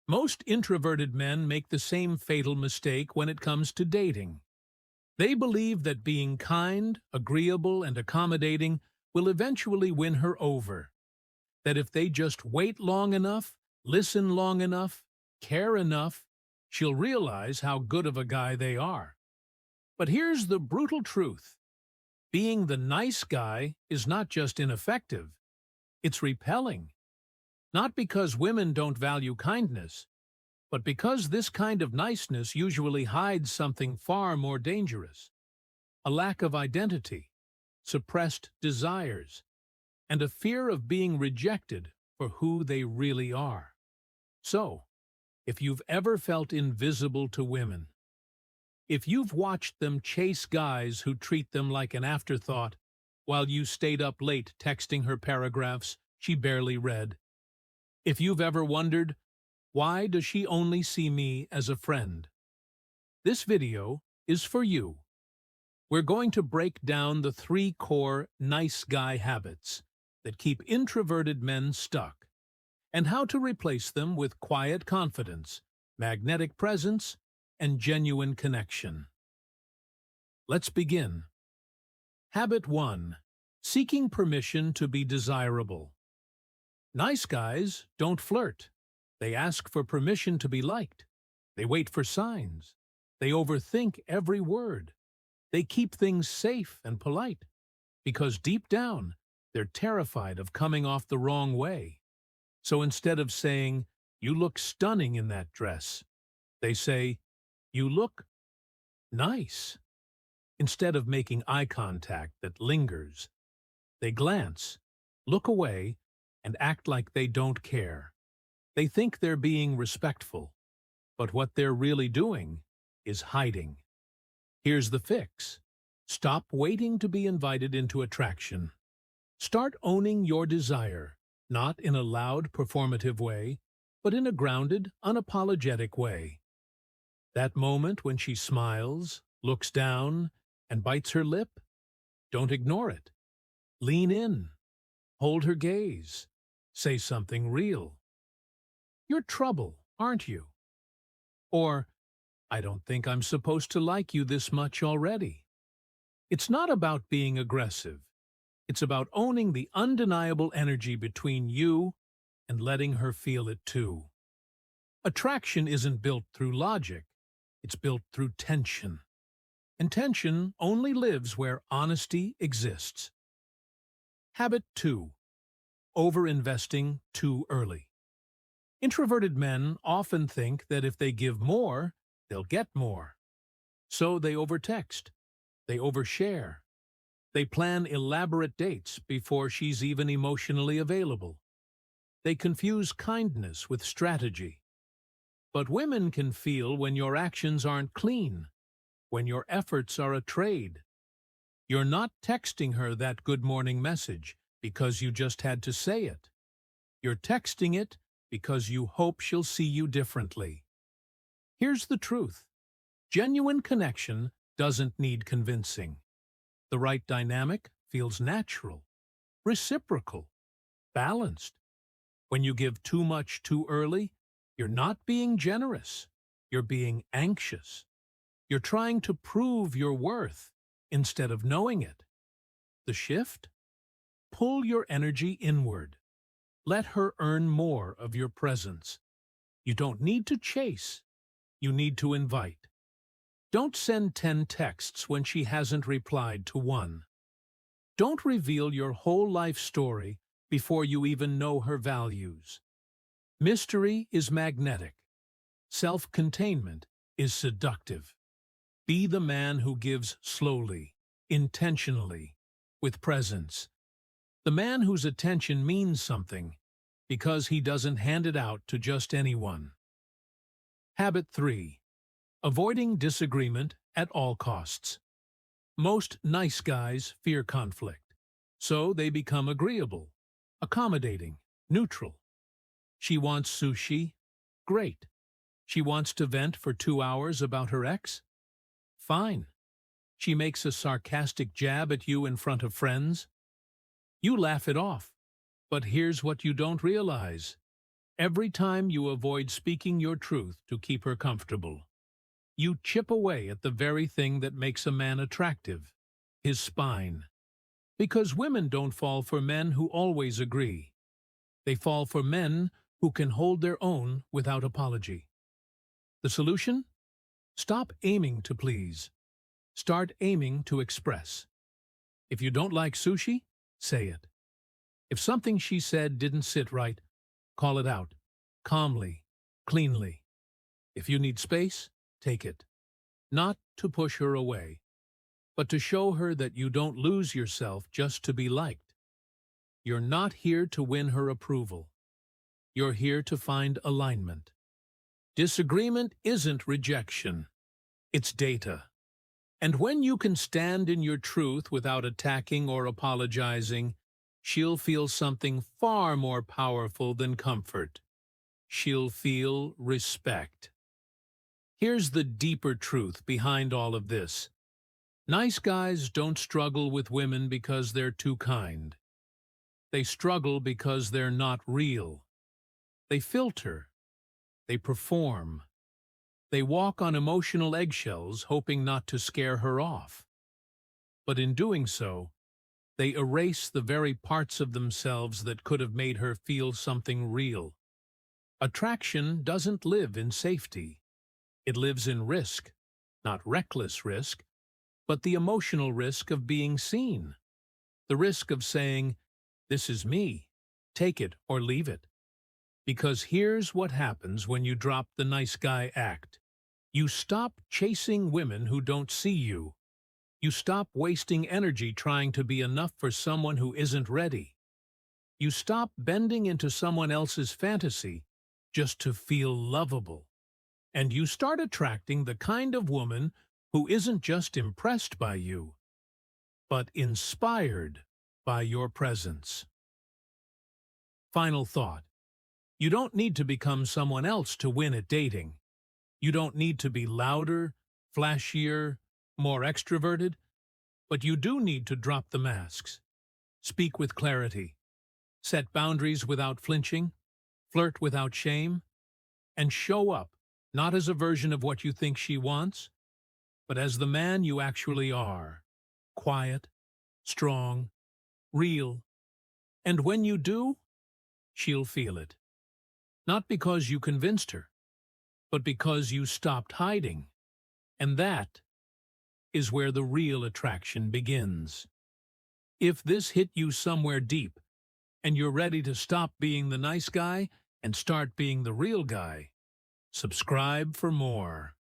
Most introverted men make the same fatal mistake when it comes to dating. They believe that being kind, agreeable, and accommodating will eventually win her over. That if they just wait long enough, listen long enough, care enough, she'll realize how good of a guy they are. But here's the brutal truth. Being the nice guy is not just ineffective, it's repelling. Not because women don't value kindness, but because this kind of niceness usually hides something far more dangerous: a lack of identity, suppressed desires, and a fear of being rejected for who they really are. So, if you've ever felt invisible to women, if you've watched them chase guys who treat them like an afterthought while you stayed up late texting her paragraphs she barely read, if you've ever wondered, why does she only see me as a friend? This video is for you. We're going to break down the 3 core nice guy habits that keep introverted men stuck, and how to replace them with quiet confidence, magnetic presence, and genuine connection. Let's begin. Habit 1. Seeking permission to be desirable. Nice guys don't flirt. They ask for permission to be liked. They wait for signs. They overthink every word. They keep things safe and polite, because deep down, they're terrified of coming off the wrong way. So instead of saying, "You look stunning in that dress," they say, "You look nice." Instead of making eye contact that lingers, they glance, look away, and act like they don't care. They think they're being respectful, but what they're really doing is hiding. Here's the fix. Stop waiting to be invited into attraction. Start owning your desire, not in a loud, performative way, but in a grounded, unapologetic way. That moment when she smiles, looks down, and bites her lip, don't ignore it. Lean in. Hold her gaze. Say something real. "You're trouble, aren't you?" Or, "I don't think I'm supposed to like you this much already." It's not about being aggressive. It's about owning the undeniable energy between you and letting her feel it too. Attraction isn't built through logic. It's built through tension. And tension only lives where honesty exists. Habit 2. Overinvesting too early. Introverted men often think that if they give more, they'll get more. So they overtext. They overshare. They plan elaborate dates before she's even emotionally available. They confuse kindness with strategy. But women can feel when your actions aren't clean, when your efforts are a trade. You're not texting her that good morning message because you just had to say it. You're texting it because you hope she'll see you differently. Here's the truth. Genuine connection doesn't need convincing. The right dynamic feels natural, reciprocal, balanced. When you give too much too early, you're not being generous. You're being anxious. You're trying to prove your worth instead of knowing it. The shift? Pull your energy inward. Let her earn more of your presence. You don't need to chase. You need to invite. Don't send 10 texts when she hasn't replied to one. Don't reveal your whole life story before you even know her values. Mystery is magnetic. Self-containment is seductive. Be the man who gives slowly, intentionally, with presence. The man whose attention means something, because he doesn't hand it out to just anyone. Habit 3. Avoiding disagreement at all costs. Most nice guys fear conflict, so they become agreeable, accommodating, neutral. She wants sushi? Great. She wants to vent for 2 hours about her ex? Fine. She makes a sarcastic jab at you in front of friends? You laugh it off. But here's what you don't realize. Every time you avoid speaking your truth to keep her comfortable, you chip away at the very thing that makes a man attractive, his spine. Because women don't fall for men who always agree. They fall for men who can hold their own without apology. The solution? Stop aiming to please. Start aiming to express. If you don't like sushi, say it. If something she said didn't sit right, call it out, calmly, cleanly. If you need space, take it. Not to push her away, but to show her that you don't lose yourself just to be liked. You're not here to win her approval. You're here to find alignment. Disagreement isn't rejection. It's data. And when you can stand in your truth without attacking or apologizing, she'll feel something far more powerful than comfort. She'll feel respect. Here's the deeper truth behind all of this. Nice guys don't struggle with women because they're too kind. They struggle because they're not real. They filter. They perform. They walk on emotional eggshells, hoping not to scare her off. But in doing so, they erase the very parts of themselves that could have made her feel something real. Attraction doesn't live in safety. It lives in risk, not reckless risk, but the emotional risk of being seen. The risk of saying, "This is me, take it or leave it." Because here's what happens when you drop the nice guy act. You stop chasing women who don't see you. You stop wasting energy trying to be enough for someone who isn't ready. You stop bending into someone else's fantasy just to feel lovable. And you start attracting the kind of woman who isn't just impressed by you, but inspired by your presence. Final thought. You don't need to become someone else to win at dating. You don't need to be louder, flashier, more extroverted, but you do need to drop the masks. Speak with clarity. Set boundaries without flinching. Flirt without shame. And show up, not as a version of what you think she wants, but as the man you actually are. Quiet, strong, real. And when you do, she'll feel it. Not because you convinced her, but because you stopped hiding. And that is where the real attraction begins. If this hit you somewhere deep, and you're ready to stop being the nice guy and start being the real guy, subscribe for more.